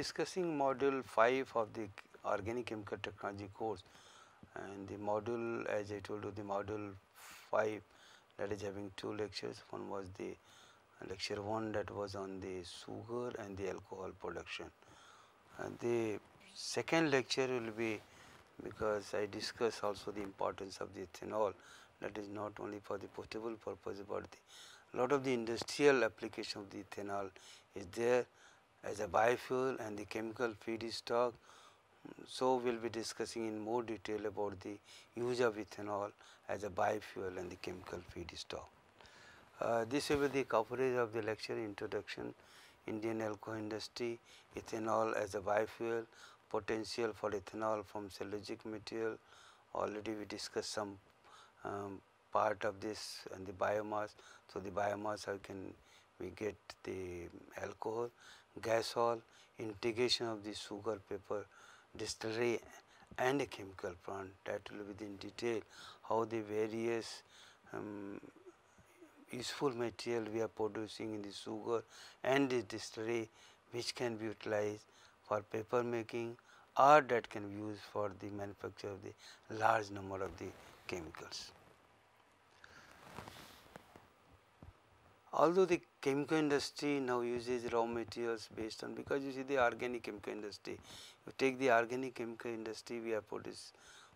discussing module 5 of the organic chemical technology course, and the module, as I told you, the module 5 that is having 2 lectures. One was the lecture 1 that was on the sugar and the alcohol production, and the second lecture will be, because I discuss also the importance of the ethanol, that is not only for the potable purpose, but the lot of the industrial application of the ethanol is there as a biofuel and the chemical feedstock. So, we will be discussing in more detail about the use of ethanol as a biofuel and the chemical feedstock. This will be the coverage of the lecture: introduction, Indian alcohol industry, ethanol as a biofuel, potential for ethanol from cellulosic material. Already we discussed some part of this, and the biomass. So, the biomass, how can we get the alcohol, gas oil, integration of the sugar, paper, distillery and a chemical plant. That will be in detail how the various useful material we are producing in the sugar and the distillery, which can be utilized for paper making, or that can be used for the manufacture of the large number of the chemicals. Although the chemical industry now uses raw materials based on, because you see the organic chemical industry, you take the organic chemical industry, we are produce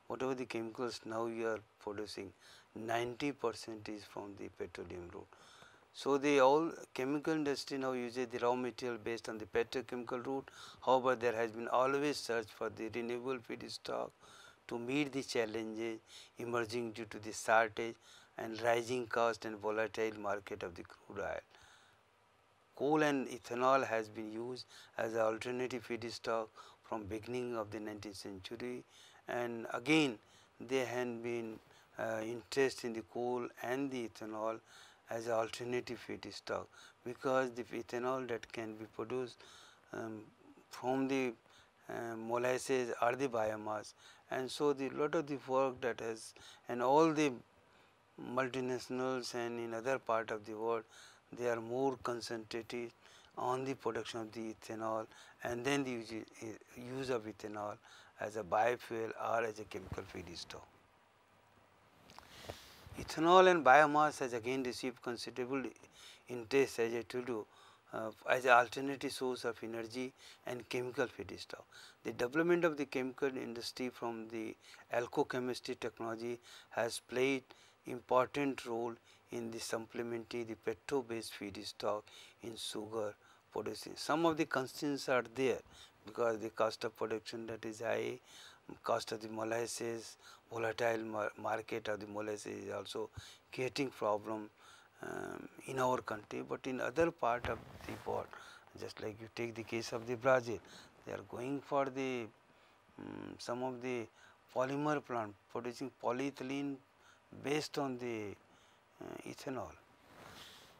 whatever the chemicals now you are producing, 90% is from the petroleum route. So, the all chemical industry now uses the raw material based on the petrochemical route. However, there has been always search for the renewable feedstock to meet the challenges emerging due to the shortage and rising cost and volatile market of the crude oil. Coal and ethanol has been used as an alternative feedstock from beginning of the 19th century, and again there had been interest in the coal and the ethanol as an alternative feedstock, because the ethanol that can be produced from the molasses or the biomass, and so the lot of the work that has, and all the multinationals and in other part of the world, they are more concentrated on the production of the ethanol and then the use of ethanol as a biofuel or as a chemical feedstock. Ethanol and biomass has again received considerable interest, as I told you, as an alternative source of energy and chemical feedstock. The development of the chemical industry from the alcochemistry technology has played important role in the supplementing the petro-based feedstock in sugar producing. Some of the constraints are there, because the cost of production that is high, cost of the molasses, volatile market of the molasses is also creating problem in our country, but in other part of the world, just like you take the case of the Brazil, they are going for the some of the polymer plant producing polyethylene based on the ethanol.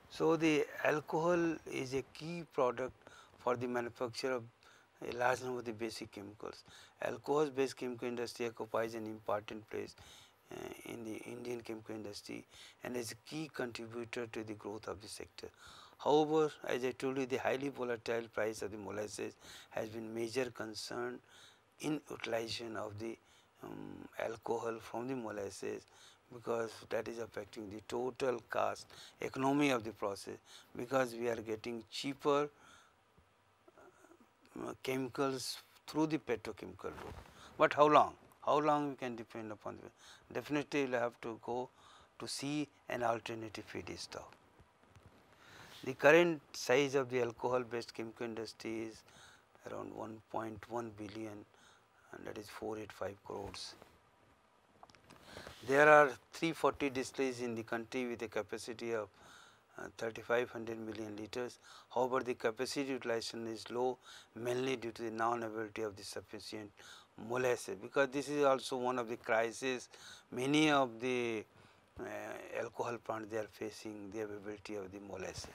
So, the alcohol is a key product for the manufacture of a large number of the basic chemicals. Alcohol based chemical industry occupies an important place in the Indian chemical industry and is a key contributor to the growth of the sector. However, as I told you, the highly volatile price of the molasses has been major concern in utilization of the alcohol from the molasses, because that is affecting the total cost economy of the process, because we are getting cheaper chemicals through the petrochemical route. But how long? How long we can depend upon them? Definitely we will have to go to see an alternative feedstock. The current size of the alcohol based chemical industry is around 1.1 billion, and that is 485 crores. There are 340 distilleries in the country with a capacity of 3500 million liters. However, the capacity utilization is low, mainly due to the non-availability of the sufficient molasses, because this is also one of the crises many of the alcohol plants they are facing, the availability of the molasses,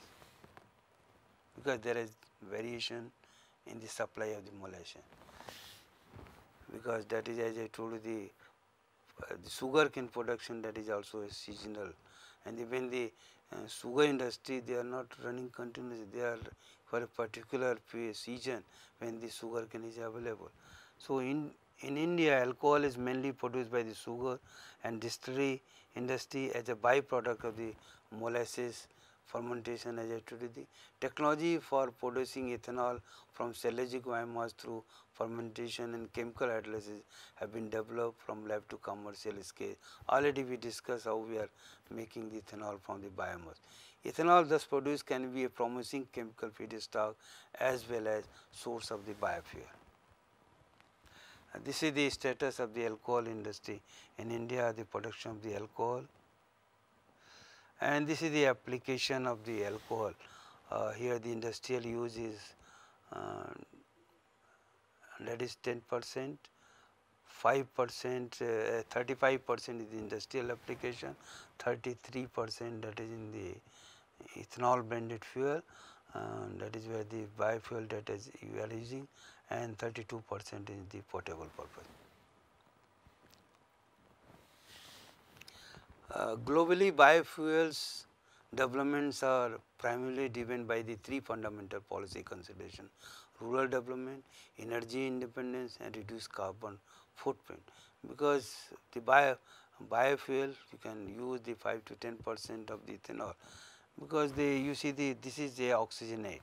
because there is variation in the supply of the molasses, because that is, as I told you, the sugar cane production, that is also a seasonal, and when the sugar industry, they are not running continuously, they are for a particular season when the sugar cane is available. So, in India, alcohol is mainly produced by the sugar and distillery industry as a byproduct of the molasses fermentation. As I told you, the technology for producing ethanol from cellulosic biomass through fermentation and chemical catalysis have been developed from lab to commercial scale. Already we discussed how we are making the ethanol from the biomass. Ethanol thus produced can be a promising chemical feedstock as well as source of the biofuel. This is the status of the alcohol industry in India, the production of the alcohol, and this is the application of the alcohol. Here the industrial use is that is 10%, 5%, 35% is the industrial application, 33% that is in the ethanol blended fuel, that is where the biofuel that is you are using, and 32% is the potable purpose. Globally, biofuels developments are primarily driven by the three fundamental policy considerations: rural development, energy independence, and reduced carbon footprint. Because the biofuel, you can use the 5 to 10% of the ethanol, because you see this is a oxygenate.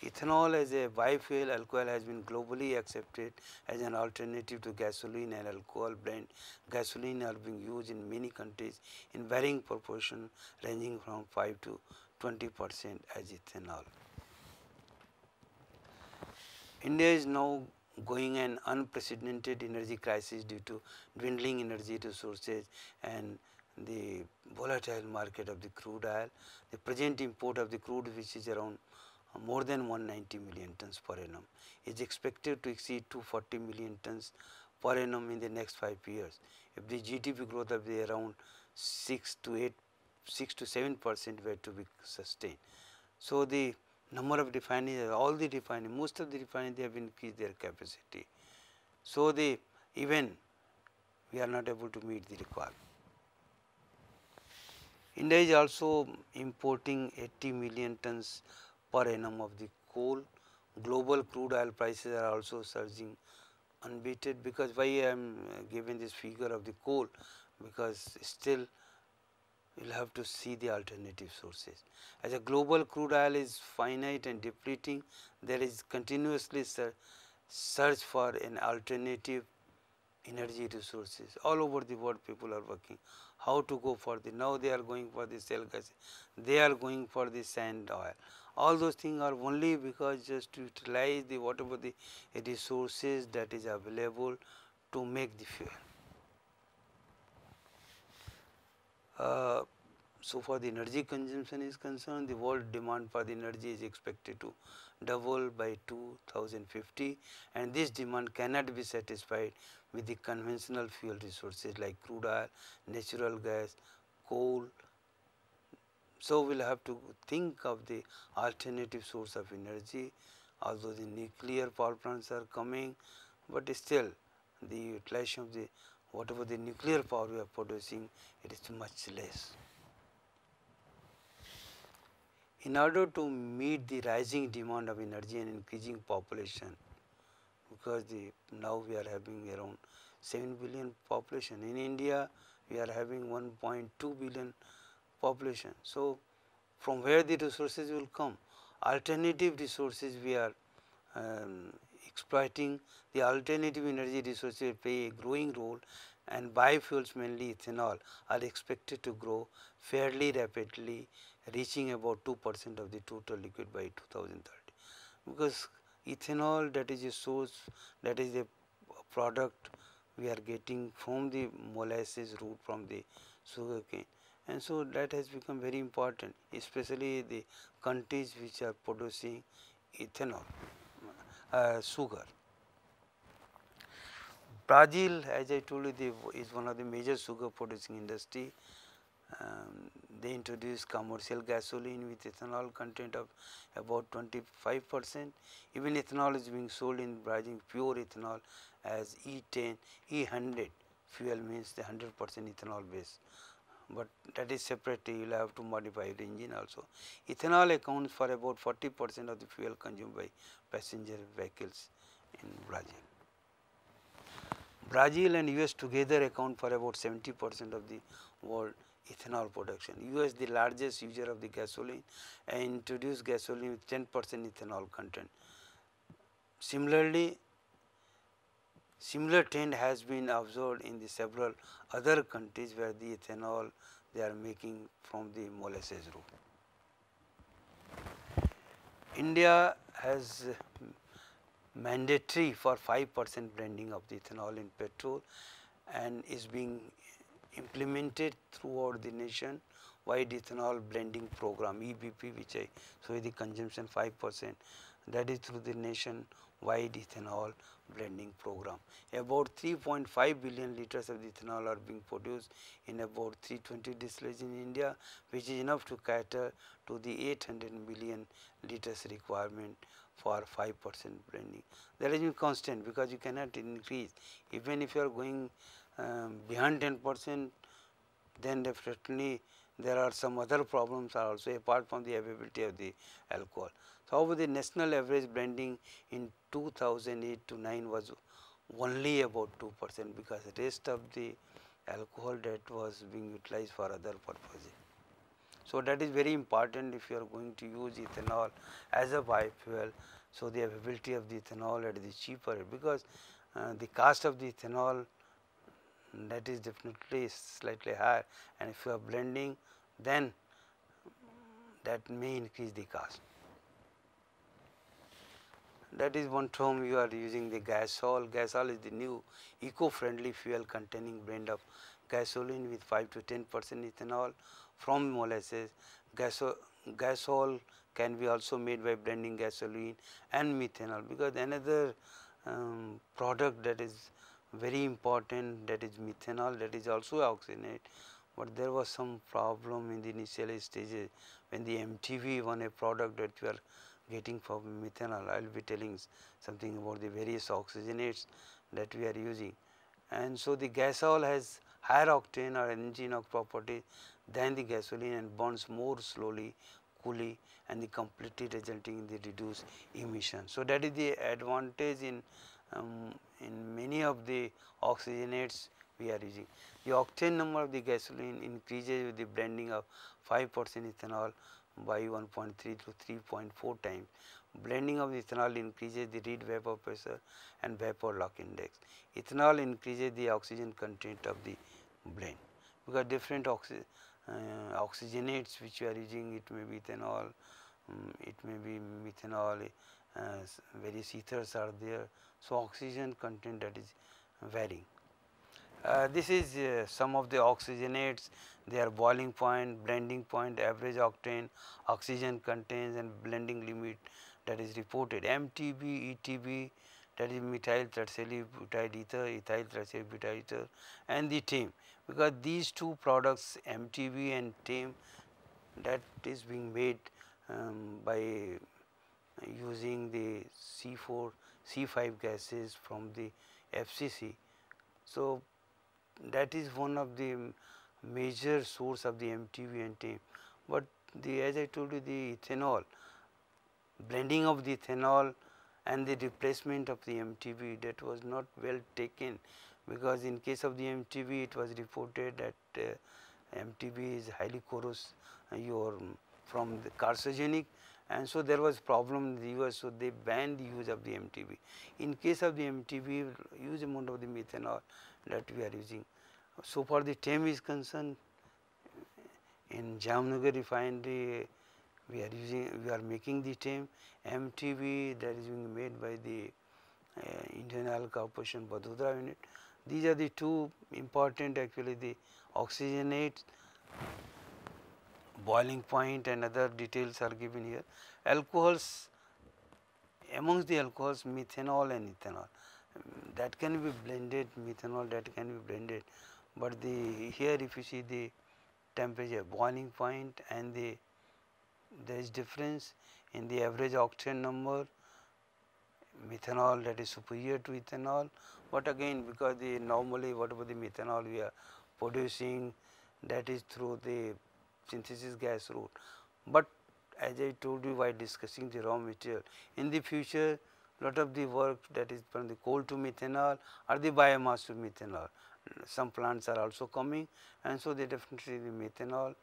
Ethanol as a biofuel alcohol has been globally accepted as an alternative to gasoline, and alcohol blend gasoline are being used in many countries in varying proportion ranging from 5 to 20% as ethanol. India is now going an unprecedented energy crisis due to dwindling energy resources and the volatile market of the crude oil. The present import of the crude, which is around more than 190 million tons per annum, is expected to exceed 240 million tons per annum in the next 5 years. If the GDP growth of the around 6 to 7% were to be sustained. So, the number of refineries, all the refineries, most of the refineries, they have increased their capacity. So, even we are not able to meet the requirement. India is also importing 80 million tons per annum of the coal. Global crude oil prices are also surging unbeaten. Because why I am giving this figure of the coal, because still you will have to see the alternative sources. As a global crude oil is finite and depleting, there is continuously search for an alternative energy resources. All over the world people are working how to go for the, now they are going for the shale gas, they are going for the sand oil. All those things are only because just to utilize the whatever the resources that is available to make the fuel. So, for the energy consumption is concerned, the world demand for the energy is expected to double by 2050, and this demand cannot be satisfied with the conventional fuel resources like crude oil, natural gas, coal. So, we will have to think of the alternative source of energy, although the nuclear power plants are coming, but still the utilization of the whatever the nuclear power we are producing, it is much less. In order to meet the rising demand of energy and increasing population, because now we are having around 7 billion population. In India, we are having 1.2 billion population. So, from where the resources will come? Alternative resources we are exploiting. The alternative energy resources play a growing role, and biofuels, mainly ethanol, are expected to grow fairly rapidly, reaching about 2% of the total liquid by 2030. Because ethanol, that is a source, that is a product we are getting from the molasses root from the sugar cane, and so that has become very important, especially the countries which are producing ethanol, sugar. Brazil, as I told you, is one of the major sugar producing industry. They introduced commercial gasoline with ethanol content of about 25%. Even ethanol is being sold in Brazil, pure ethanol, as E10, E100 fuel, means the 100% ethanol base but that is separately you will have to modify the engine also. Ethanol accounts for about 40% of the fuel consumed by passenger vehicles in Brazil. Brazil and US together account for about 70% of the world ethanol production. US, the largest user of the gasoline, and introduced gasoline with 10% ethanol content. Similarly, similar trend has been observed in the several other countries where the ethanol they are making from the molasses root. India has mandatory for 5% blending of the ethanol in petrol and is being implemented throughout the nation wide ethanol blending program EBP, which I show the consumption 5%, that is through the nation wide ethanol blending program. About 3.5 billion liters of ethanol are being produced in about 320 distilleries in India, which is enough to cater to the 800 million liters requirement for 5% blending. That is constant because you cannot increase. Even if you are going beyond 10%, then definitely there are some other problems also apart from the availability of the alcohol. So, however, the national average blending in 2008 to 9 was only about 2% because the rest of the alcohol that was being utilized for other purposes. So, that is very important if you are going to use ethanol as a biofuel. So, the availability of the ethanol at the cheaper because the cost of the ethanol that is definitely slightly higher, and if you are blending then that may increase the cost. That is one term you are using the gasol. Gasol is the new eco-friendly fuel containing blend of gasoline with 5 to 10% ethanol from molasses. Gasol can be also made by blending gasoline and methanol because another product that is very important, that is methanol, that is also oxygenate, but there was some problem in the initial stages when the MTV won a product that you are getting from methanol. I will be telling something about the various oxygenates that we are using. And so, the gasol has higher octane or engine of property than the gasoline and burns more slowly, coolly, and the completely resulting in the reduced emission. So, that is the advantage in many of the oxygenates we are using. The octane number of the gasoline increases with the blending of 5% ethanol by 1.3 to 3.4 times. Blending of ethanol increases the reed vapor pressure and vapor lock index. Ethanol increases the oxygen content of the blend because different oxygenates which you are using, it may be ethanol, it may be methanol, various ethers are there. So, oxygen content that is varying. This is some of the oxygenates, their boiling point, blending point, average octane, oxygen contains and blending limit that is reported. MTB, ETB, that is methyl tertiary butyl ether, ethyl tertiary butyl ether, and the TAME, because these two products MTB and TAME that is being made by using the C4, C5 gases from the FCC. So, that is one of the major source of the MTB and TAME, but the as I told you the ethanol, blending of the ethanol and the replacement of the MTB, that was not well taken, because in case of the MTB it was reported that MTB is highly corrosive from the carcinogenic, and so there was problem in the US, so they banned the use of the MTB. In case of the MTB, huge amount of the methanol that we are using. So far the TAME is concerned, in Jamnagar refinery we are making the TAME. MTB that is being made by the Indian Oil Corporation Vadodara unit. These are the two important, actually the oxygenates, boiling point and other details are given here. Alcohols, amongst the alcohols methanol and ethanol, that can be blended, methanol that can be blended, but the here if you see the temperature, boiling point, and there is difference in the average octane number, methanol that is superior to ethanol, but again because the normally whatever the methanol we are producing that is through the synthesis gas route. But as I told you while discussing the raw material, in the future lot of the work that is from the coal to methanol or the biomass to methanol, some plants are also coming, and so they definitely the methanol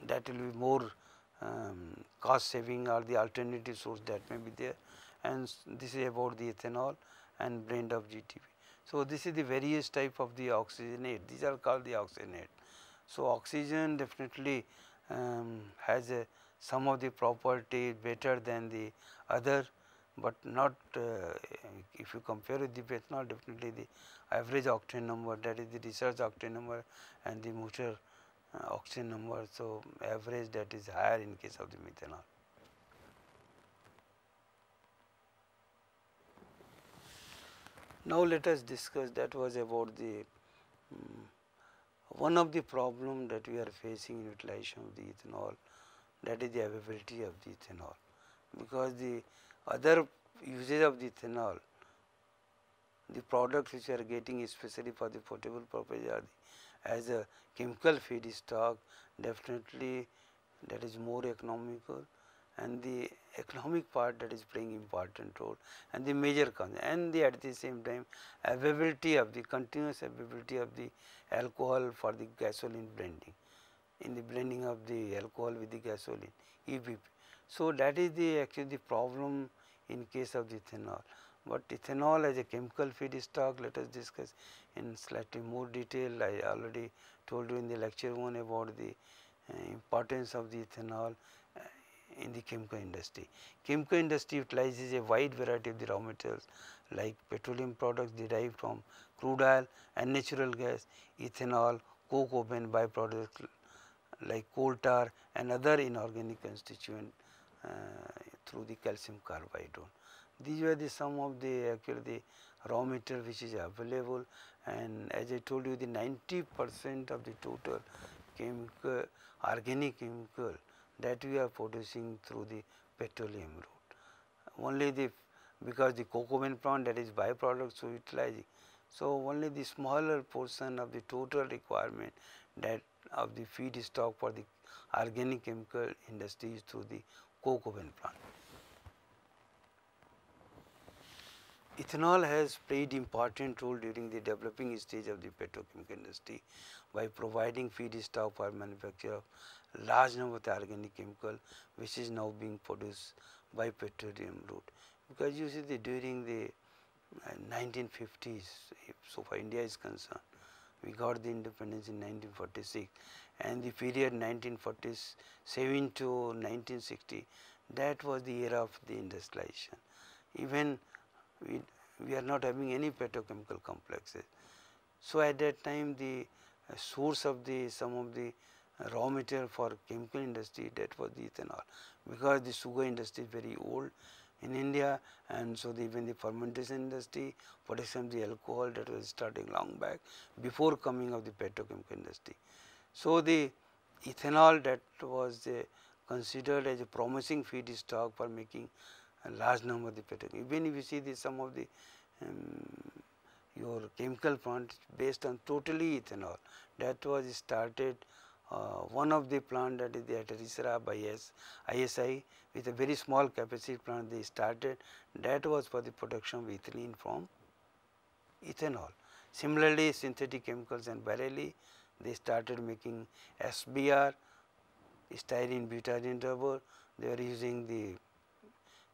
that will be more cost saving or the alternative source that may be there, and this is about the ethanol and blend of GTP. So, this is the various type of the oxygenate, these are called the oxygenate. So, oxygen definitely has some of the property better than the other, but not if you compare with the ethanol, definitely the average octane number, that is the research octane number and the motor octane number. So, average that is higher in case of the methanol. Now, let us discuss, that was about the one of the problem that we are facing in utilization of the ethanol, that is the availability of the ethanol, because the other uses of the ethanol, the products which we are getting especially for the potable purpose are as a chemical feedstock, definitely that is more economical, and the economic part that is playing important role, and the major concern, and the at the same time availability of the continuous availability of the alcohol for the gasoline blending, in the blending of the alcohol with the gasoline EBP. So, that is the actually the problem in case of the ethanol, but ethanol as a chemical feedstock, let us discuss in slightly more detail. I already told you in the lecture 1 about the importance of the ethanol in the chemical industry. Chemical industry utilizes a wide variety of the raw materials like petroleum products derived from crude oil and natural gas, ethanol, coke oven, byproducts like coal tar and other inorganic constituent through the calcium carbide. These were the some of the actually the raw material which is available, and as I told you, the 90% of the total chemical, organic chemical that we are producing through the petroleum route. Only the, because the coke oven plant, that is byproducts so utilizing. So, only the smaller portion of the total requirement that of the feedstock for the organic chemical industry is through the coke oven plant. Ethanol has played important role during the developing stage of the petrochemical industry by providing feedstock for manufacture of large number of the organic chemical which is now being produced by petroleum route. Because you see the during the 1950s, so far India is concerned, we got the independence in 1946, and the period 1947 to 1960, that was the era of the industrialization. Even we are not having any petrochemical complexes. So, at that time the source of the some of the raw material for chemical industry, that was the ethanol, because the sugar industry is very old in India, and so even the fermentation industry, production of the alcohol, that was starting long back before coming of the petrochemical industry. So, the ethanol that was considered as a promising feedstock for making a large number of the petrochemical. Even if you see the some of the your chemical plant based on totally ethanol, that was started one of the plant, that is the at Risra by ISI, with a very small capacity plant they started, that was for the production of ethylene from ethanol. Similarly, synthetic chemicals and barely they started making SBR, styrene butadiene rubber, they are using the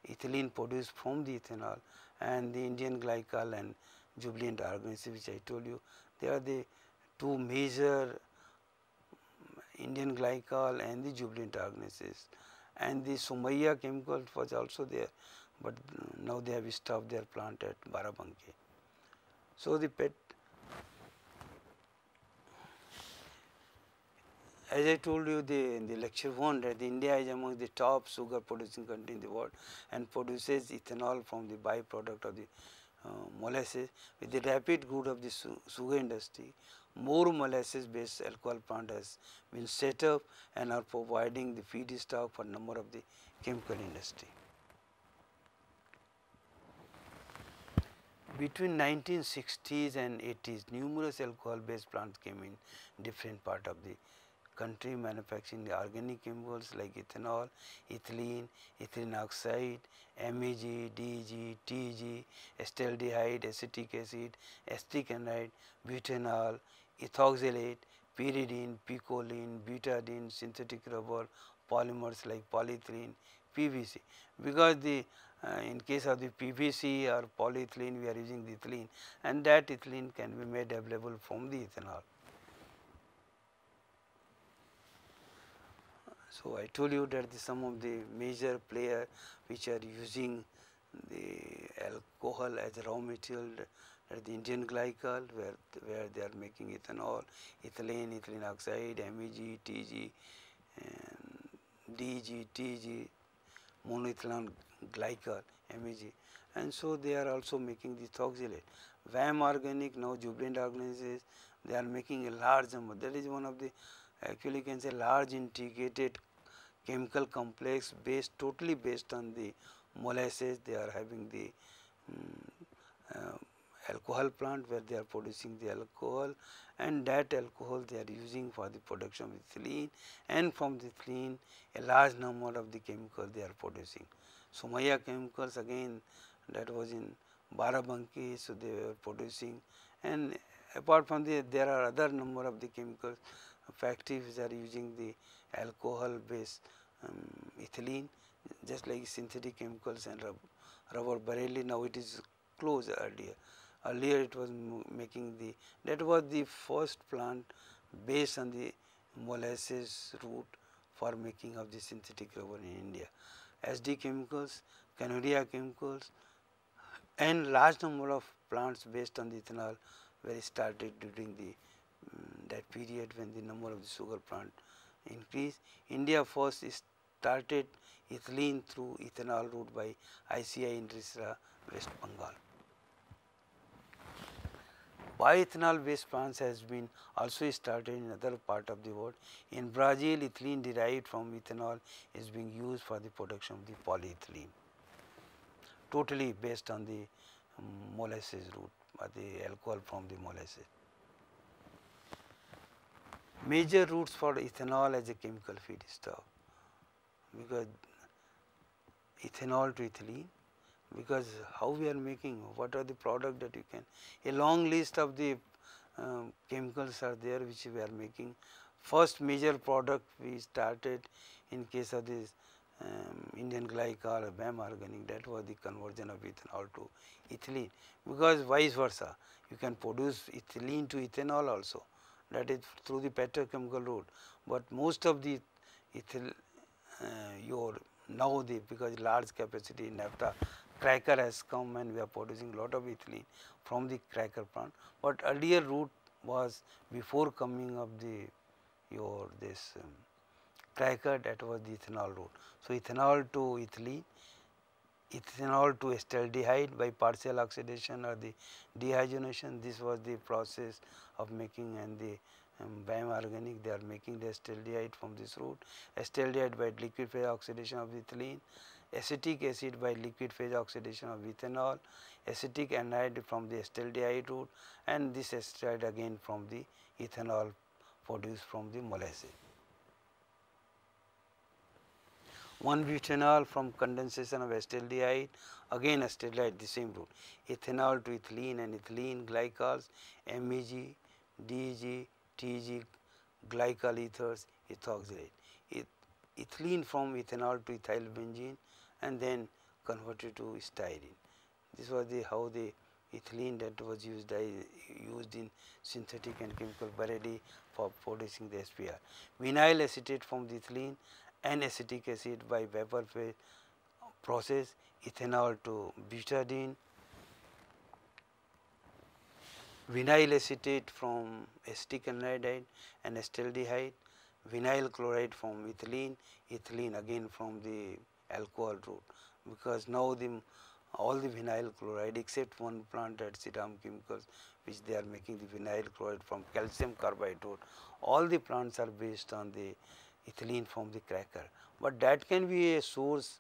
ethylene produced from the ethanol, and the Indian glycol and jubilant organisms which I told you, they are the two major Indian glycol and the jubilant organisms, and the Sumaya chemical was also there, but now they have stopped their plant at Barabanki. So, the as I told you in the lecture 1, that India is among the top sugar producing country in the world and produces ethanol from the byproduct of the molasses. With the rapid growth of the sugar industry, more molasses based alcohol plant has been set up and are providing the feedstock for number of the chemical industry. Between 1960s and 80s, numerous alcohol-based plants came in different part of the country manufacturing the organic chemicals like ethanol, ethylene, ethylene oxide, MEG, DEG, TEG, acetaldehyde, acetic acid, acetic anhydride, butanol, ethoxylate, pyridine, picoline, butadiene, synthetic rubber, polymers like polyethylene, PVC. Because the in case of the PVC or polyethylene, we are using the ethylene, and that ethylene can be made available from the ethanol. So, I told you that some of the major players which are using the alcohol as a raw material, that the Indian glycol, where they are making ethanol, ethylene, ethylene oxide, MEG, TG, and DG, TG, monoethylene glycol, MEG, and so they are also making the ethoxylate. VAM organic, now jubilant organics, they are making a large number. That is one of the, actually you can say, large integrated chemical complex totally based on the molasses. They are having the alcohol plant where they are producing the alcohol, and that alcohol they are using for the production of ethylene, and from the ethylene a large number of the chemicals they are producing. Somaya chemicals, again that was in Barabanki, so they were producing, and apart from there are other number of the chemical factories are using the alcohol based ethylene, just like synthetic chemicals and rubber barely. Now it is closed. Earlier it was making the, that was the first plant based on the molasses root for making of the synthetic rubber in India. SD chemicals, Canoria chemicals, and large number of plants based on the ethanol were started during the that period when the number of the sugar plant increased. India first started ethylene through ethanol route by ICI in Risra, West Bengal. Bioethanol based plants has been also started in other part of the world. In Brazil, ethylene derived from ethanol is being used for the production of the polyethylene, totally based on the molasses route or the alcohol from the molasses. Major routes for ethanol as a chemical feedstock, because ethanol to ethylene, because how we are making, what are the product that you can, a long list of the chemicals are there which we are making. First major product we started in case of this Indian glycol or VAM organic, that was the conversion of ethanol to ethylene, because vice versa you can produce ethylene to ethanol also, that is through the petrochemical route, but most of the ethyl now because large capacity naphtha cracker has come and we are producing lot of ethylene from the cracker plant, but earlier route was before coming of the this cracker, that was the ethanol route. So, ethanol to ethylene, ethanol to acetaldehyde by partial oxidation or the dehydrogenation, this was the process of making, and the VAM organic they are making the acetaldehyde from this route, acetaldehyde by liquid phase oxidation of ethylene, acetic acid by liquid phase oxidation of ethanol, acetic anhydride from the acetaldehyde route, and this acetaldehyde again from the ethanol produced from the molasses. 1-butanol from condensation of acetaldehyde, again acetaldehyde the same route, ethanol to ethylene and ethylene glycols, MEG, DEG, TEG, glycol ethers, ethoxylate. Ethylene from ethanol to ethyl benzene and then converted to styrene. This was the how the ethylene that was used in synthetic and chemical barely for producing the SPR. Vinyl acetate from the ethylene and acetic acid by vapor phase process, ethanol to butadiene, vinyl acetate from acetic anhydride and acetaldehyde, vinyl chloride from ethylene, ethylene again from the alcohol route, because now all the vinyl chloride except one plant at Siram Chemicals which they are making the vinyl chloride from calcium carbide route, all the plants are based on the ethylene from the cracker, but that can be a source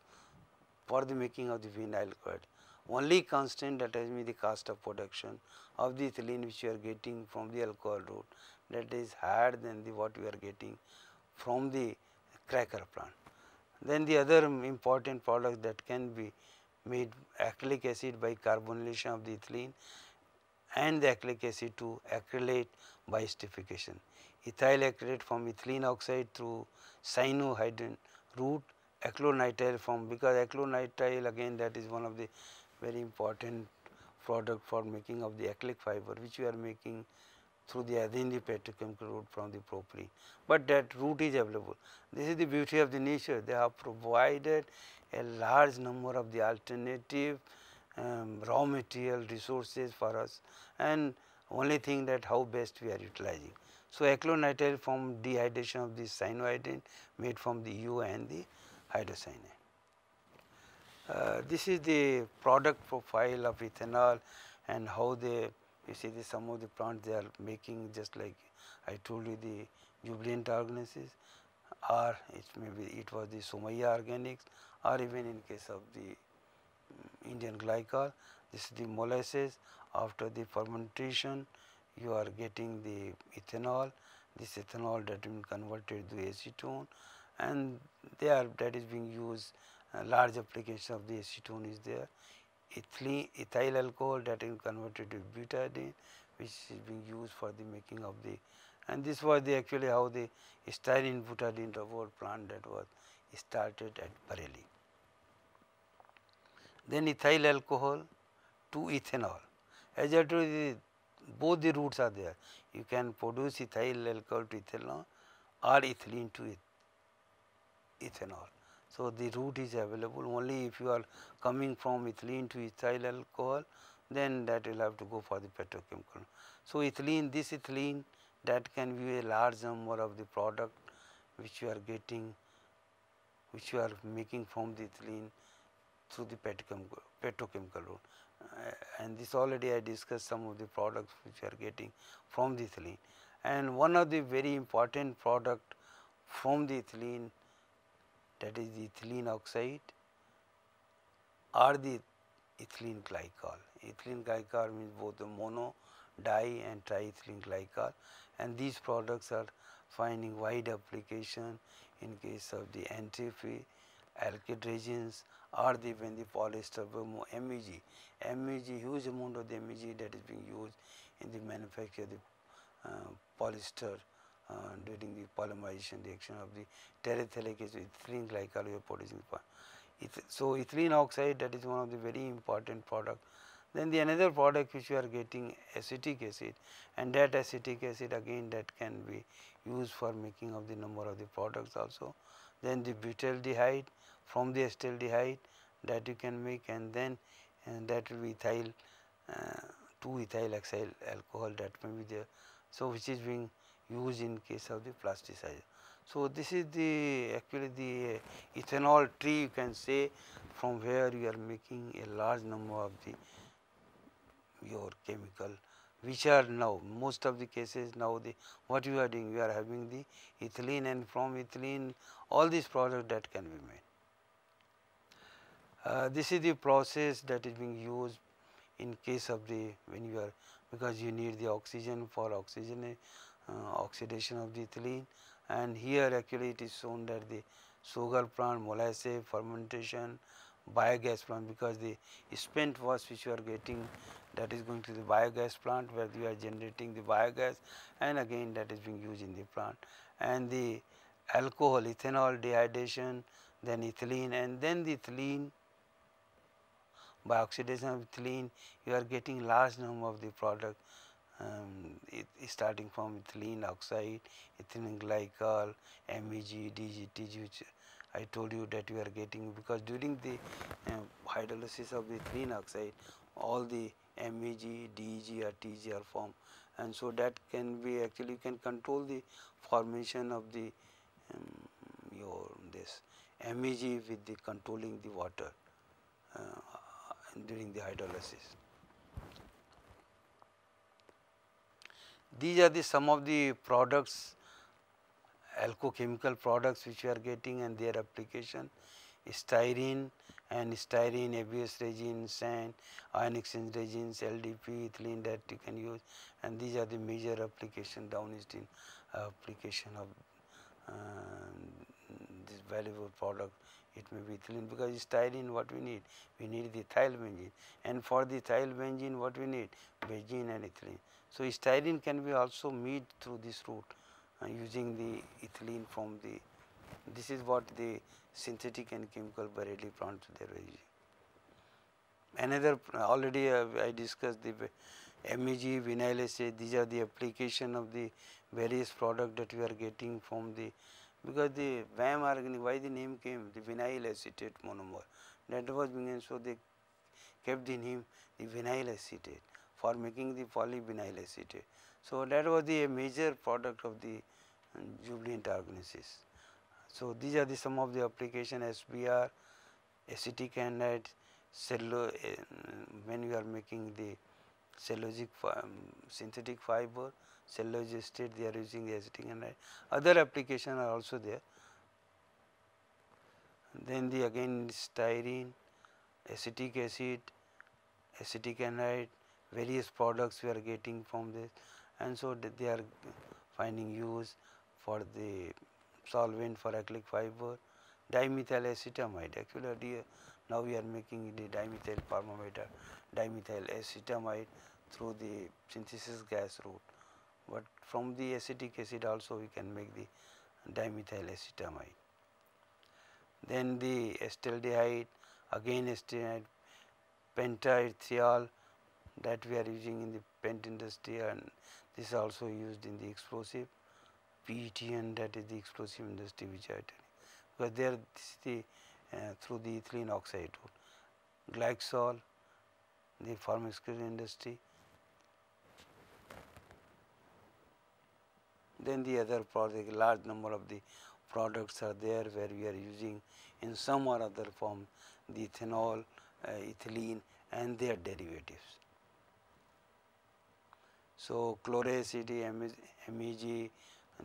for the making of the vinyl chloride. only constant that is the cost of production of the ethylene which you are getting from the alcohol route, that is higher than the what we are getting from the cracker plant. Then the other important product that can be made acrylic acid by carbonylation of the ethylene and the acrylic acid to acrylate by esterification. Ethyl acrylate from ethylene oxide through cyanohydrin route, acrylonitrile from, because acrylonitrile again that is one of the very important product for making of the acrylic fiber which we are making through the again the petrochemical route from the propylene, but that route is available. This is the beauty of the nature, they have provided a large number of the alternative raw material resources for us, and only thing that how best we are utilizing. So, acrylonitrile from dehydration of the cyanohydrin made from the U and the hydrocyanide. This is the product profile of ethanol and how they, you see the some of the plants they are making, just like I told you the Jubilant Organics, or it maybe it was the Somaya Organics, or even in case of the Indian glycol. This is the molasses. After the fermentation you are getting the ethanol, this ethanol that will be converted to acetone, and they are, that is being used, large application of the acetone is there. Ethyl alcohol that is converted to butadiene, which is being used for the making of the, and this was the actually how the styrene butadiene rubber plant that was started at Bareilly. Then ethyl alcohol to ethanol, as I told you both the routes are there, you can produce ethyl alcohol to ethanol or ethylene to ethanol. So, the route is available, only if you are coming from ethylene to ethyl alcohol, then that will have to go for the petrochemical. So, ethylene, this ethylene that can be a large number of the product which you are getting, which you are making from the ethylene through the petrochemical route. And this already I discussed some of the products which you are getting from the ethylene. And one of the very important product from the ethylene, that is the ethylene oxide or the ethylene glycol. Ethylene glycol means both the mono, di and triethylene glycol, and these products are finding wide application in case of the antifreeze, alkyd resins, or the when the polyester MEG. MEG, huge amount of the MEG that is being used in the manufacture of the polyester during the polymerization reaction of the terephthalic acid, ethylene glycol we are producing. So, ethylene oxide, that is one of the very important product. Then the another product which you are getting acetic acid, and that acetic acid again that can be used for making of the number of the products also. Then the butyldehyde, from the acetaldehyde that you can make, and then that will be ethyl 2-ethyl ethyl alcohol that may be there. So, which is being used in case of the plasticizer. So, this is the actually the ethanol tree, you can say, from where you are making a large number of the your chemical, which are now most of the cases now the what you are doing, you are having the ethylene, and from ethylene all these products that can be made. This is the process that is being used in case of the when you are, because you need the oxygen for oxidation of the ethylene, and here actually it is shown that the sugar plant, molasses, fermentation, biogas plant, because the spent waste which you are getting, that is going to the biogas plant where you are generating the biogas, and again that is being used in the plant, and the alcohol, ethanol dehydration, then ethylene, and then the ethylene, by oxidation of ethylene you are getting large number of the product, starting from ethylene oxide, ethylene glycol, MEG, DG, TG, which I told you that you are getting, because during the hydrolysis of the ethylene oxide all the MEG, DG or TG are formed, and so that can be actually, you can control the formation of the your this MEG with the controlling the water during the hydrolysis. These are the some of the products, alcochemical products which we are getting and their application styrene and styrene, ABS resin, sand, ion exchange resins, LDP, ethylene that you can use, and these are the major application downstream application of this valuable product. It may be ethylene, because styrene what we need the ethyl benzene, and for the ethyl benzene what we need benzene and ethylene. So, styrene can be also made through this route using the ethylene from the, this is what the synthetic and chemical Bareilly plants they are using. Another already I discussed the MEG, vinyl acetate, these are the application of the various product that we are getting from the, because the VAM organic, why the name came, the vinyl acetate monomer, that was being, so they kept the name the vinyl acetate for making the polyvinyl acetate. So, that was the major product of the jubilant organosis. So, these are the some of the application SBR, acetic anhydride, when you are making the cellulosic synthetic fiber, cellulose estate they are using the acetic anhydride. Other application are also there. Then the again styrene, acetic acid, acetic anhydride, various products we are getting from this, and so they are finding use for the solvent for acrylic fiber. Dimethyl acetamide, actually now we are making the dimethyl formamide, dimethyl acetamide through the synthesis gas route, but from the acetic acid also we can make the dimethyl acetamide. Then the acetaldehyde, again acetaldehyde, pentathiol that we are using in the paint industry, and this is also used in the explosive, PET, and that is the explosive industry which I tell you, because there this is the through the ethylene oxide route. Glycol, the pharmaceutical industry. Then the other product, large number of the products are there where we are using in some or other form the ethanol, ethylene and their derivatives. So, chloroacetic, MEG,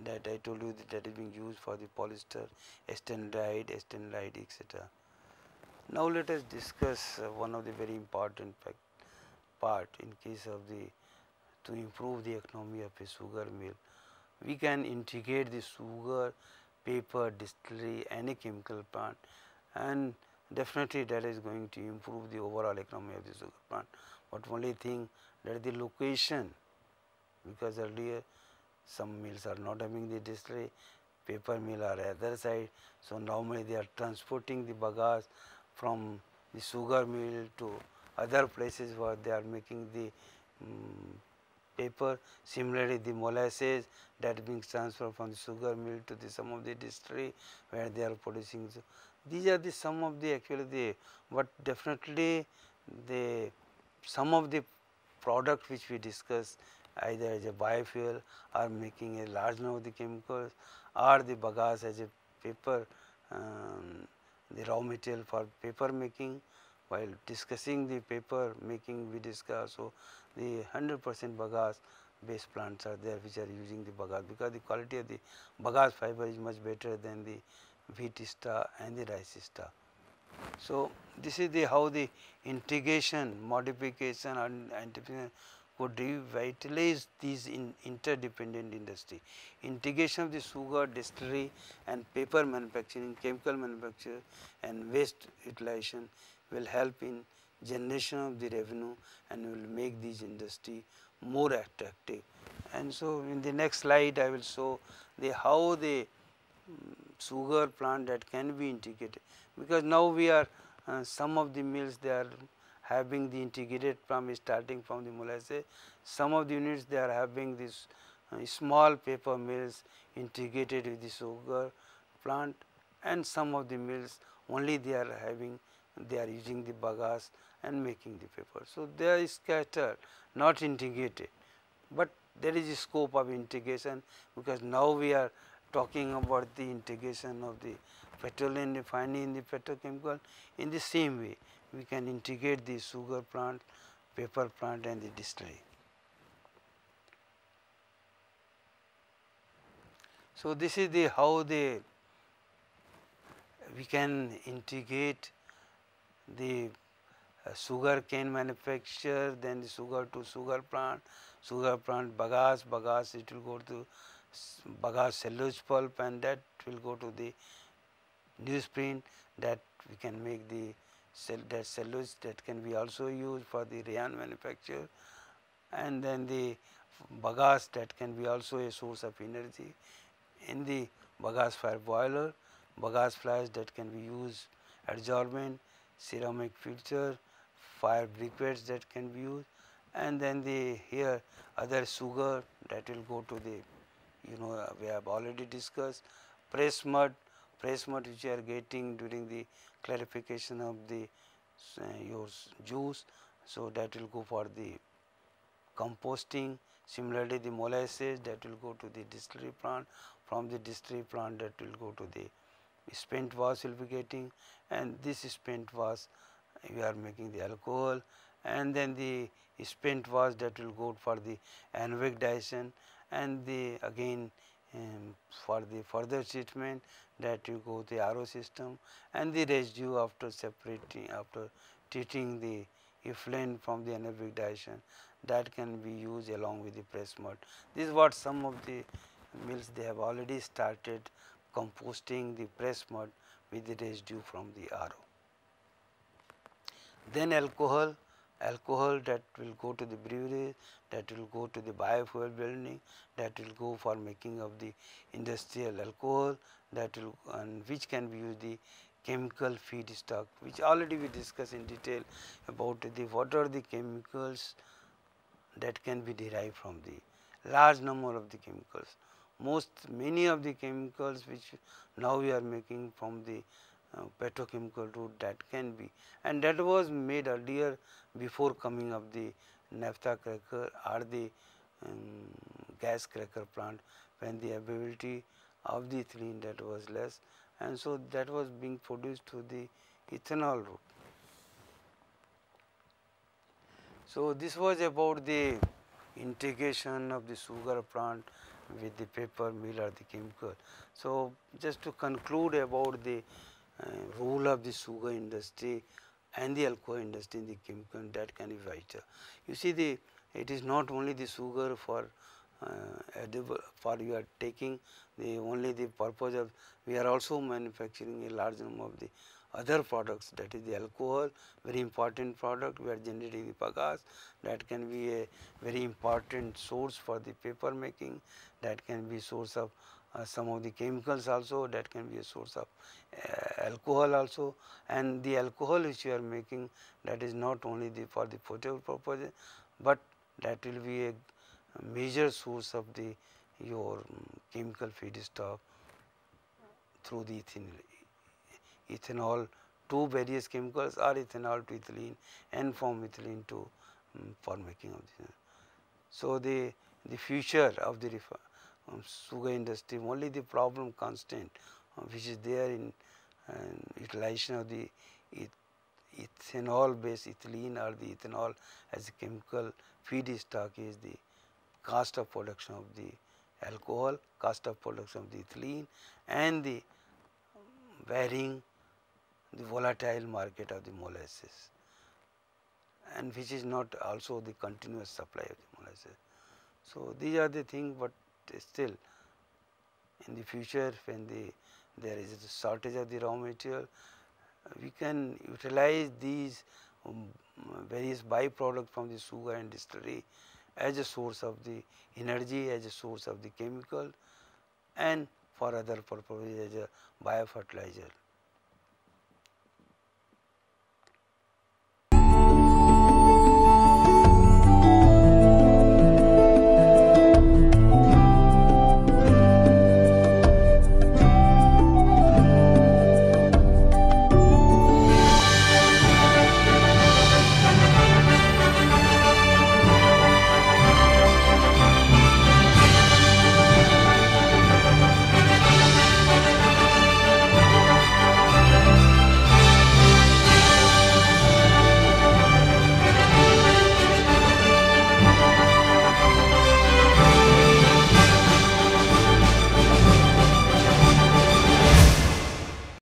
that I told you that is being used for the polyester, acetaldehyde, etc. Now, let us discuss one of the very important part in case of the, to improve the economy of a sugar mill. We can integrate the sugar, paper, distillery and a chemical plant, and definitely that is going to improve the overall economy of the sugar plant. But only thing that the location, because earlier some mills are not having the distillery, paper mill are other side. So, normally they are transporting the bagasse from the sugar mill to other places where they are making the paper. Similarly, the molasses that being transferred from the sugar mill to the some of the distillery where they are producing. So, these are the some of the actually the, but definitely the some of the product which we discuss either as a biofuel or making a large number of the chemicals, or the bagasse as a paper, the raw material for paper making. While discussing the paper making we discuss, so the 100% bagasse based plants are there which are using the bagasse, because the quality of the bagasse fiber is much better than the wheat star and the rice star. So, this is the how the integration, modification and anticipation could revitalize these interdependent industry. Integration of the sugar, distillery and paper manufacturing, chemical manufacture and waste utilization will help in generation of the revenue and will make these industry more attractive. And so, in the next slide I will show the how the sugar plant that can be integrated, because now we are some of the mills they are having the integrated from starting from the molasses. Some of the units they are having this small paper mills integrated with the sugar plant, and some of the mills only they are having, they are using the bagasse and making the paper. So, they are scattered, not integrated, but there is a scope of integration, because now we are talking about the integration of the petroleum refinery in the petrochemical. In the same way we can integrate the sugar plant, paper plant and the distillery. So, this is the how the we can integrate the sugar cane manufacture, then the sugar to sugar plant bagasse, it will go to bagasse cellulose pulp, and that will go to the newsprint, that we can make the that cellulose that can be also used for the rayon manufacture, and then the bagasse that can be also a source of energy in the bagasse fire boiler, bagasse flash that can be used adsorbent, ceramic filter, fire briquettes that can be used, and then the here other sugar that will go to the, we have already discussed press mud which you are getting during the clarification of the your juice, so that will go for the composting. Similarly, the molasses that will go to the distillery plant, from the distillery plant that will go to the spent wash will be getting, and this spent wash we are making the alcohol, and then the spent wash that will go for the anaerobic digestion, and the again for the further treatment that will go to the RO system, and the residue after separating, after treating the effluent from the anaerobic digestion, that can be used along with the press mud. This is what some of the mills they have already started composting the press mud with the residue from the RO. Then alcohol that will go to the brewery, that will go to the biofuel building, that will go for making of the industrial alcohol, that will, and which can be used the chemical feedstock, which already we discussed in detail about the what are the chemicals that can be derived from the large number of the chemicals. Many of the chemicals which now we are making from the petrochemical route, that can be, and that was made earlier before coming of the naphtha cracker or the gas cracker plant, when the availability of the ethylene that was less, and so that was being produced through the ethanol route. So, this was about the integration of the sugar plant with the paper mill or the chemical. So, just to conclude about the role of the sugar industry and the alcohol industry in the chemical, that can be vital. You see, it is not only the sugar for edible, for you are taking the only the purpose of, we are also manufacturing a large number of the other products, that is the alcohol, very important product. We are generating the bagasse, that can be a very important source for the paper making, that can be source of some of the chemicals also, that can be a source of alcohol also, and the alcohol which you are making, that is not only the for the potable purpose, but that will be a major source of the your chemical feedstock through the ethanol to various chemicals, or ethanol to ethylene, and from ethylene to for making of this. So, the future of the sugar industry, only the problem constant which is there in utilization of the ethanol based ethylene or the ethanol as a chemical feedstock, is the cost of production of the alcohol, cost of production of the ethylene, and the varying the volatile market of the molasses, and which is not also the continuous supply of the molasses. So, these are the things, but still in the future when there is a shortage of the raw material, we can utilize these various byproducts from the sugar and distillery as a source of the energy, as a source of the chemical, and for other purposes as a biofertilizer.